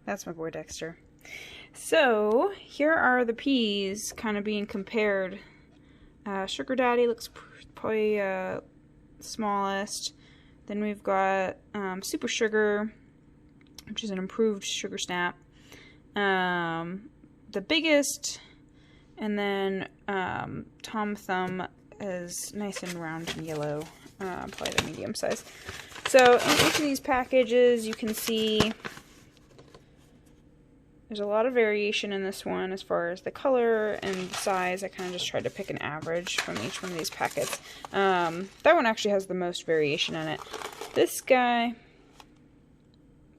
That's my boy Dexter. So here are the peas kind of being compared. Sugar Daddy looks probably smallest. Then we've got Super Sugar, which is an improved sugar snap. The biggest, and then Tom Thumb is nice and round and yellow, probably the medium size. So in each of these packages you can see there's a lot of variation in this one as far as the color and size. I kind of just tried to pick an average from each one of these packets. That one actually has the most variation in it. This guy,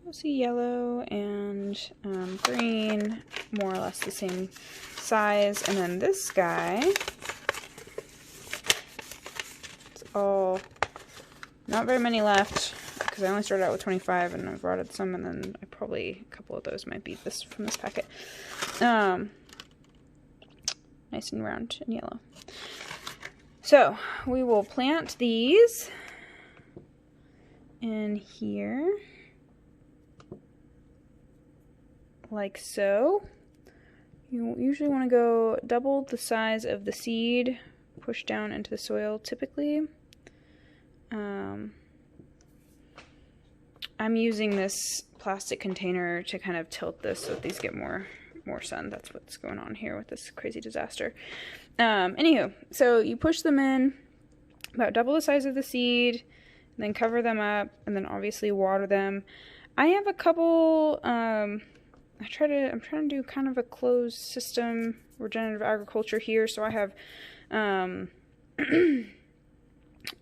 you'll see yellow and green, more or less the same size. And then this guy, it's all, not very many left, because I only started out with 25 and I've brought some, and then I probably, a couple of those might be this from this packet. Nice and round and yellow. So we will plant these in here, like so. You usually want to go double the size of the seed, push down into the soil typically. I'm using this plastic container to kind of tilt this so that these get more sun. That's what's going on here with this crazy disaster. Anywho, so you push them in about double the size of the seed, and then cover them up, and then obviously water them. I have a couple, I'm trying to do kind of a closed system, regenerative agriculture here, so I have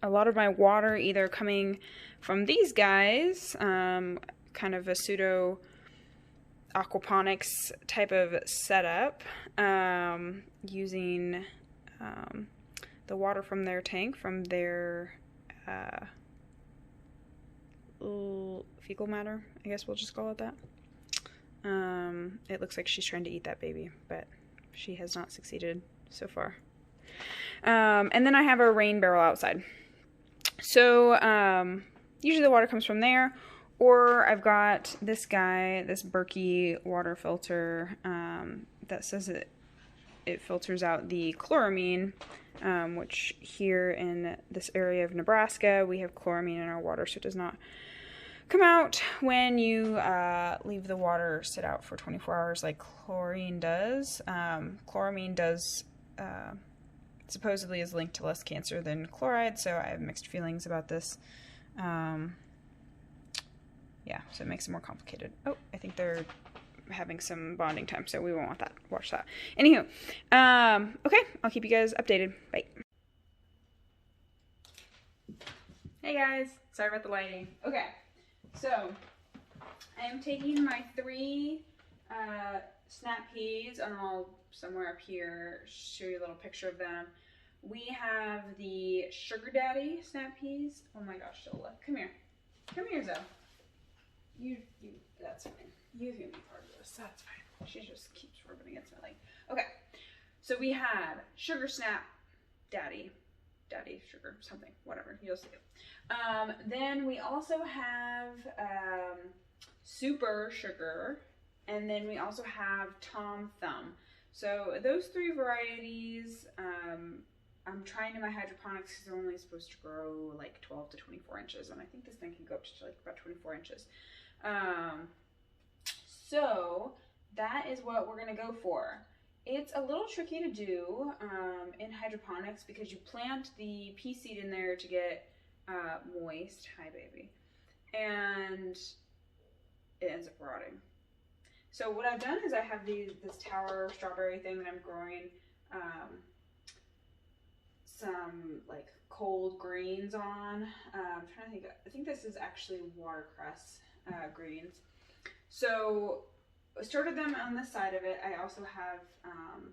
a lot of my water either coming from these guys, kind of a pseudo aquaponics type of setup, using the water from their tank, from their fecal matter, I guess we'll just call it that. It looks like she's trying to eat that baby, but she has not succeeded so far. And then I have a rain barrel outside. So usually the water comes from there, or I've got this guy, this Berkey water filter, that says it filters out the chloramine, which here in this area of Nebraska, we have chloramine in our water, so it does not come out when you leave the water sit out for 24 hours like chlorine does. Chloramine does supposedly is linked to less cancer than chloride, so I have mixed feelings about this. Yeah, so it makes it more complicated. Oh, I think they're having some bonding time, so we won't want that. Watch that. Anywho, okay, I'll keep you guys updated. Bye. Hey guys, sorry about the lighting. Okay, so I am taking my 3 snap peas, and I'll somewhere up here show you a little picture of them. We have the Sugar Daddy snap peas. Oh my gosh, Zola, come here. Come here, Zoe. You, that's fine. You can be part of this, that's fine. She just keeps rubbing against my leg. Okay, so we have Sugar Snap Daddy Sugar, something, whatever, you'll see it. Then we also have Super Sugar, and then we also have Tom Thumb. So those 3 varieties, I'm trying to my hydroponics because they're only supposed to grow like 12 to 24 inches, and I think this thing can go up to like about 24 inches. So that is what we're gonna go for. It's a little tricky to do in hydroponics because you plant the pea seed in there to get moist. Hi, baby. And it ends up rotting. So what I've done is I have this tower strawberry thing that I'm growing some like cold greens on. I'm trying to think, I think this is actually watercress greens. So I started them on this side of it. I also have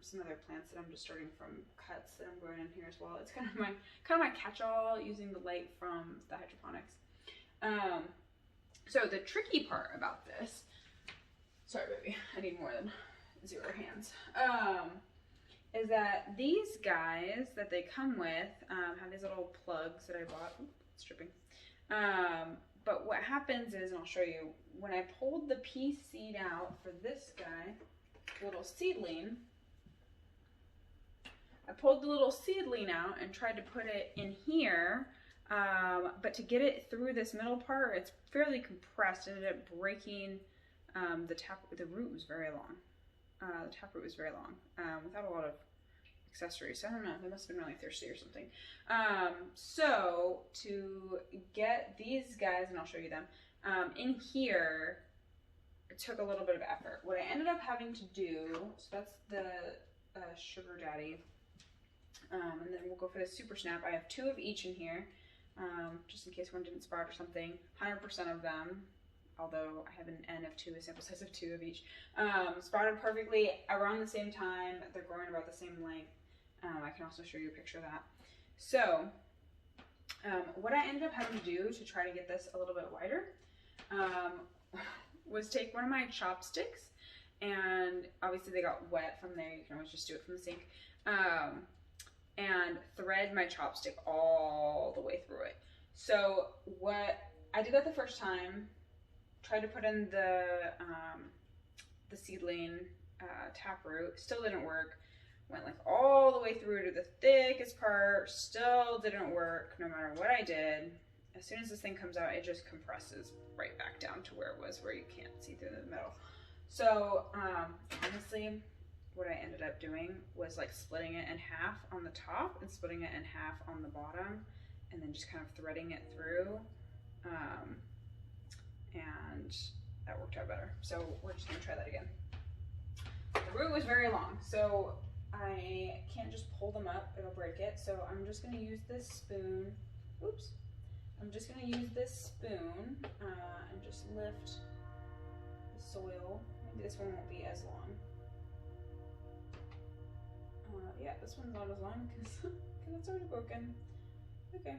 some other plants that I'm just starting from cuts that I'm growing in here as well. It's kind of my catch-all using the light from the hydroponics. So the tricky part about this, sorry baby, I need more than 0 hands, is that these guys that they come with have these little plugs that I bought. Oops, it's dripping. but what happens is, and I'll show you, when I pulled the pea seed out for this guy, little seedling, I pulled the little seedling out and tried to put it in here, but to get it through this middle part, it's fairly compressed. It ended up breaking the root was very long. The taproot was very long, without a lot of accessories. So I don't know, they must have been really thirsty or something. So to get these guys, and I'll show you them, in here, it took a little bit of effort. What I ended up having to do, so that's the Sugar Daddy, and then we'll go for the Super Snap. I have 2 of each in here, just in case one didn't sprout or something. 100% of them, although I have an N of 2, a sample size of 2 of each, sprouted perfectly around the same time. They're growing about the same length. I can also show you a picture of that. So what I ended up having to do to try to get this a little bit wider was take one of my chopsticks, and obviously they got wet from there. You can always just do it from the sink. And thread my chopstick all the way through it. So what I did that the first time, tried to put in the seedling taproot, still didn't work. Went like all the way through to the thickest part, still didn't work no matter what I did. As soon as this thing comes out, it just compresses right back down to where it was, where you can't see through the middle. So honestly, what I ended up doing was like splitting it in half on the top and splitting it in half on the bottom, and then just kind of threading it through, and that worked out better. So we're just gonna try that again. The root was very long, so I can't just pull them up, it'll break it. So I'm just gonna use this spoon, oops. I'm just gonna use this spoon and just lift the soil. Maybe this one won't be as long. Yeah, this one's not as long because it's already broken. Okay.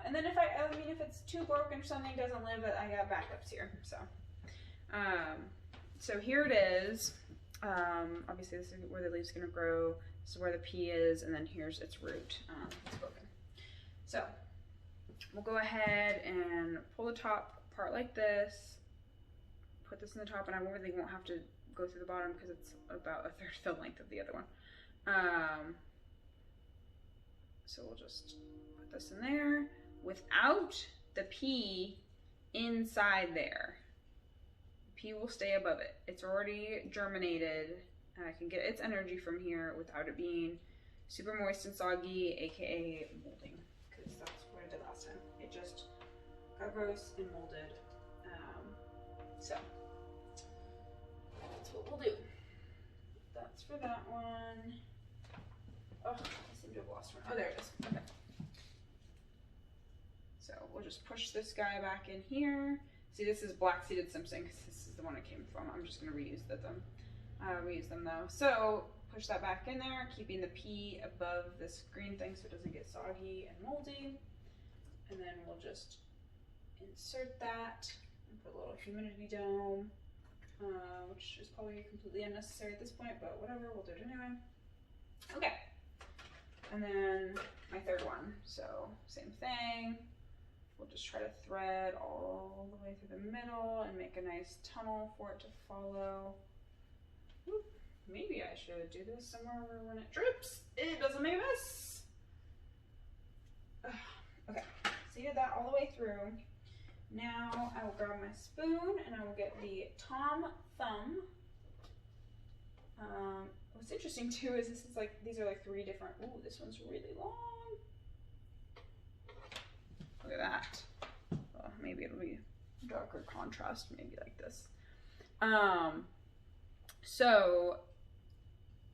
And then if if it's too broken or something doesn't live, I got backups here. So, so here it is. Obviously this is where the leaf's gonna grow. This is where the pea is, and then here's its root. It's broken. So we'll go ahead and pull the top part like this. Put this in the top, and I really won't have to go through the bottom because it's about 1/3 the length of the other one. So we'll just put this in there without the pea inside there. The pea will stay above it. It's already germinated, and I can get its energy from here without it being super moist and soggy, aka molding, because that's what I did last time. It just got gross and molded. So that's what we'll do. That's for that one. Oh, I seem to have lost one. Oh, there it is. Okay. So we'll just push this guy back in here. See, this is black seeded Simpson because this is the one it came from. I'm just going to reuse them though. So push that back in there, keeping the pea above this green thing so it doesn't get soggy and moldy. And then we'll just insert that and put a little humidity dome, which is probably completely unnecessary at this point, but whatever, we'll do it anyway. Okay. And then my third one, so same thing. We'll just try to thread all the way through the middle and make a nice tunnel for it to follow. Oop, maybe I should do this somewhere where when it drips, it doesn't make a mess. Okay, seeded that all the way through. Now I will grab my spoon and I will get the Tom Thumb. What's interesting too is this is like, these are like 3 different, ooh, this one's really long. Look at that. Well, maybe it'll be darker contrast, maybe like this. So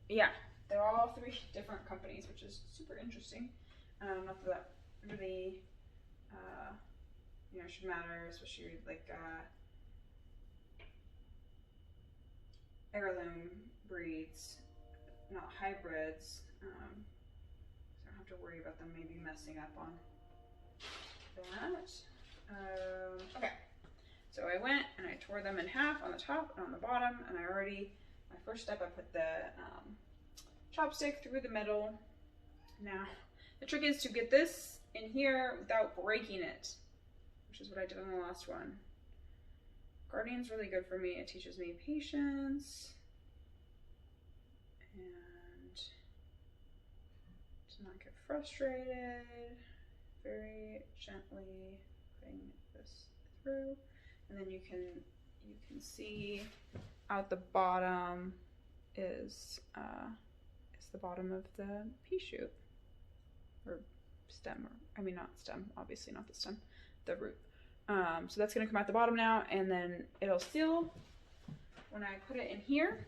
yeah, they're all 3 different companies, which is super interesting. Not that really, should matter, especially like heirloom breeds, not hybrids. So I don't have to worry about them maybe messing up on that. Okay, so I went and I tore them in half on the top and on the bottom, and my first step, I put the chopstick through the middle. Now, the trick is to get this in here without breaking it. which is what I did on the last one. Gardening's really good for me. It teaches me patience and to not get frustrated. Very gently putting this through, and then you can see out the bottom is the bottom of the pea shoot or stem, or I mean not stem, obviously not the stem, the root. So that's gonna come out the bottom now, and then it'll seal when I put it in here.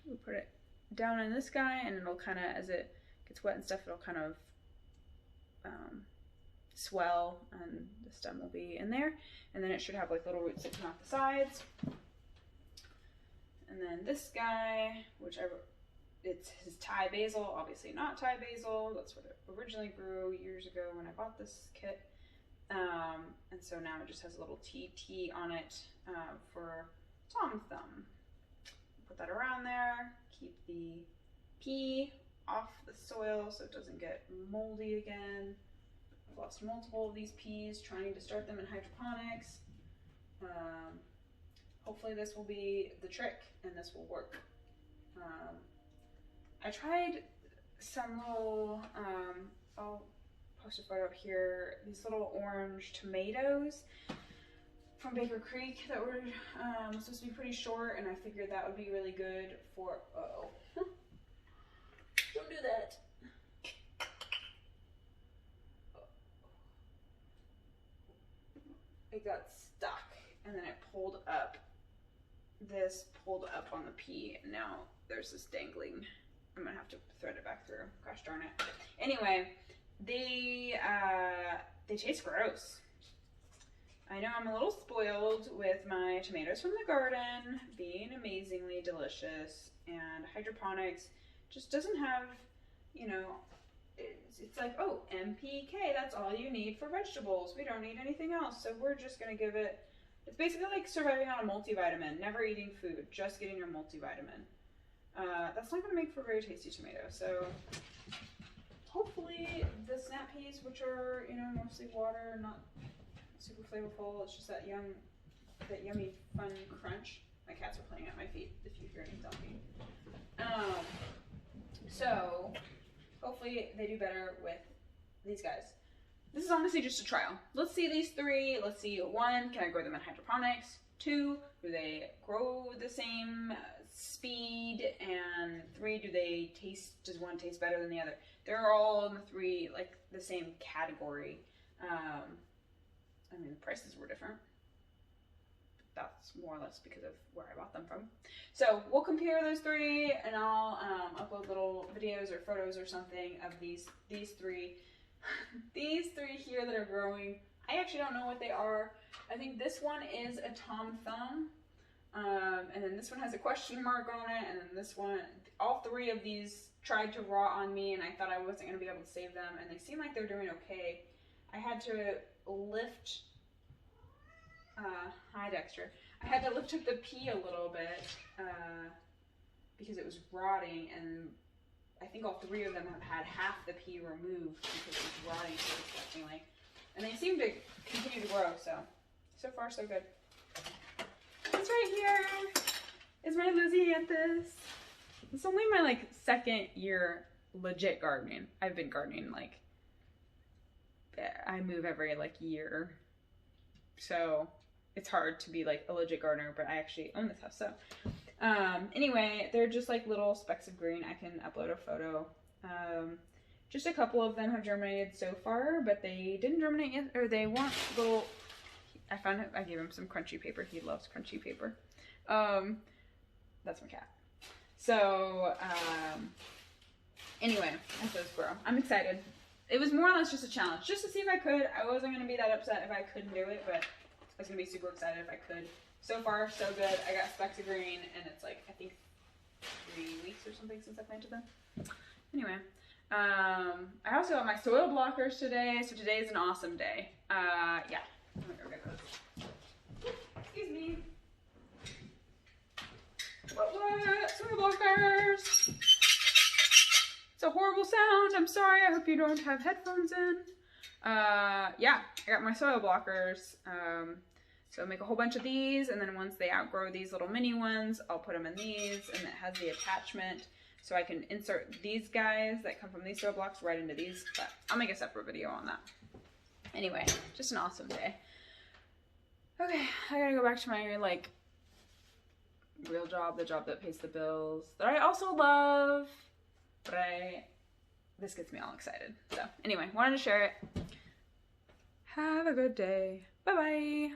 We put it down in this guy, and it'll kind of, as it gets wet and stuff, it'll kind of swell, and the stem will be in there, and then it should have like little roots that come off the sides. And then this guy, which it's his Thai basil, obviously not Thai basil, that's what it originally grew years ago when I bought this kit. And so now it just has a little TT on it for Tom Thumb. Put that around there, keep the pea off the soil so it doesn't get moldy again. I've lost multiple of these peas trying to start them in hydroponics. Hopefully this will be the trick and this will work. I tried some little, I'll post a photo up here, these little orange tomatoes from Baker Creek that were supposed to be pretty short, and I figured that would be really good for, uh-oh. Don't do that. It got stuck, and then it pulled up. This pulled up on the pea, and now there's this dangling. I'm gonna have to thread it back through. Gosh darn it. Anyway, they taste gross. I know I'm a little spoiled with my tomatoes from the garden being amazingly delicious, and hydroponics just doesn't have, you know, it's like, oh, NPK, that's all you need for vegetables. We don't need anything else, so we're just gonna give it, it's basically like surviving on a multivitamin, never eating food, just getting your multivitamin. That's not gonna make for a very tasty tomato, so hopefully the snap peas, which are, you know, mostly water, not super flavorful, it's just that yummy, fun crunch. My cats are playing at my feet, if you hear any thumping. So hopefully they do better with these guys. This is honestly just a trial. Let's see these three. Let's see, 1, can I grow them in hydroponics? 2, do they grow the same speed? And 3, does one taste better than the other? They're all in the 3, like the same category. I mean, the prices were different. That's more or less because of where I bought them from. So we'll compare those 3, and I'll upload little videos or photos or something of these 3. These 3 here that are growing, I actually don't know what they are. I think this one is a Tom Thumb, and then this one has a question mark on it, and then this one, all 3 of these tried to rot on me, and I thought I wasn't going to be able to save them, and they seem like they're doing okay. I had to lift, hi Dexter, I had to lift up the pea a little bit because it was rotting, and I think all 3 of them have had half the pea removed because it was rotting so disgustingly. And they seem to continue to grow, so far so good. This right here is my Lusianthus. It's only my like 2nd year legit gardening. I've been gardening like, I move every like year. So it's hard to be like a legit gardener, but I actually own this house, so. Anyway, they're just like little specks of green. I can upload a photo. Just a couple of them have germinated so far, but they didn't germinate yet, or they want little, I found it, I gave him some crunchy paper. He loves crunchy paper. That's my cat. So, anyway, as those grow, I'm excited. It was more or less just a challenge, just to see if I could. I wasn't going to be that upset if I couldn't do it, but I was going to be super excited if I could. So far, so good. I got specks of green, and it's like, I think 3 weeks or something since I planted them. Anyway, I also got my soil blockers today, so today is an awesome day. Yeah. I'm gonna go get those. Excuse me. What? Soil blockers! It's a horrible sound. I'm sorry. I hope you don't have headphones in. yeah, I got my soil blockers. So I'll make a whole bunch of these, and then once they outgrow these little mini ones, I'll put them in these, and it has the attachment, so I can insert these guys that come from these soil blocks right into these, but I'll make a separate video on that. Anyway, just an awesome day. Okay, I gotta go back to my, like, real job, the job that pays the bills, that I also love, but this gets me all excited. So anyway, wanted to share it. Have a good day. Bye-bye.